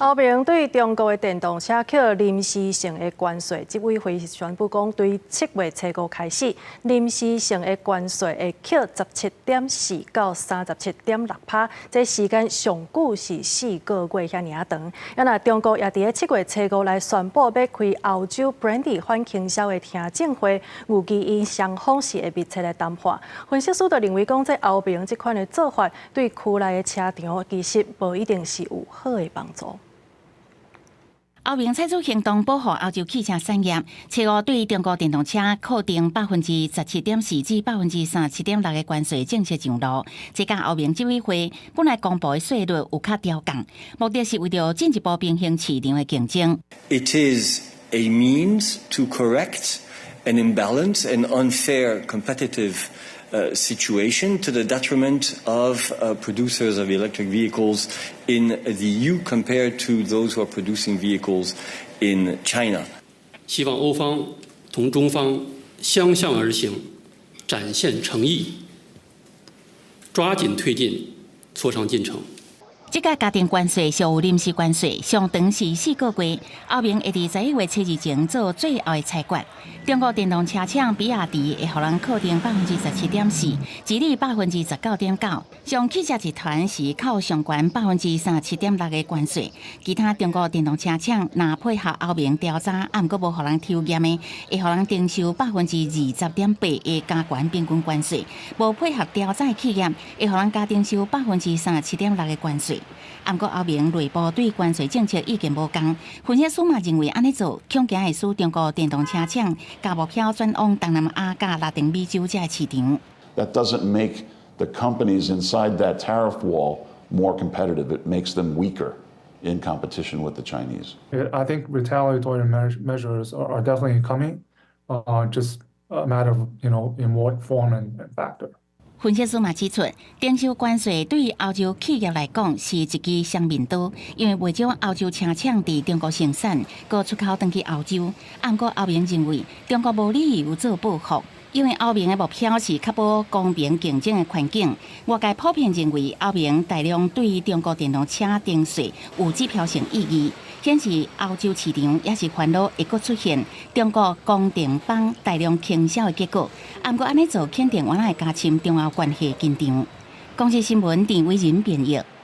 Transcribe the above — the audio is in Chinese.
欧盟对中国的电动车克临时性的关税，执委会宣布讲，对7月初5开始，临时性的关税会克17.4%到37.6%，这时间上久是4个月遐尔长。那中国也伫咧7月初5来宣布要开欧洲 Brandy 反倾销的听证会，预计因双方是会密切的谈判。分析师就认为讲，这欧盟这款的做法对区内的车厂其实无一定是有好的帮助。欧盟采取行动保护欧洲汽车产业，初5对中国电动车扣定17.4%至37.6%的关税正式上路。这甲欧盟执委会本来公布的税率有较调降，目的是为了进一步平衡市场的竞争。It is a means to correct an imbalance and unfair competitive situation to the detriment of producers of electric vehicles in the EU compared to those who are producing vehicles in China. 希望欧方同中方相向而行，展现诚意，抓紧推进磋商进程。这个家庭关税属有临时关税，上长是4个月。欧盟会伫11月初2前做最后的裁决。中国电动车厂比亚迪会互人扣定17.4%，吉利19.9%。上汽车集团是扣上悬37.6%的关税。其他中国电动车厂若配合欧盟调查，啊，毋过无互人抽验的，会互人征收20.8%的加权平均关税。无配合调查的企业，会互人加征收37.6%的关税。不过，欧盟内部对关税政策意见无同，分析师嘛认为安尼做恐惊会使中国电动车厂把目标转往东南亚甲拉丁美洲这市场。That doesn't make the companies inside that tariff wall more competitive. It makes them weaker in competition with the Chinese. I think retaliatory measures are definitely coming. Just a matter of in what form and factor. 分析师嘛指出，征收关税对于欧洲企业来讲是一支双面刀，因为袂少欧洲车厂伫中国生产，搁出口转去欧洲。不过欧盟认为，中国无理由做报复，因为欧盟的目标是确保公平竞争的环境。外界普遍认为，欧盟大量对中国电动车征税有指标性意义，显示欧洲市场也是烦恼会搁出现中国供电帮大量倾销的结果。不过，安尼做肯定原来加深中欧关系紧张。公司新闻田伟仁编译。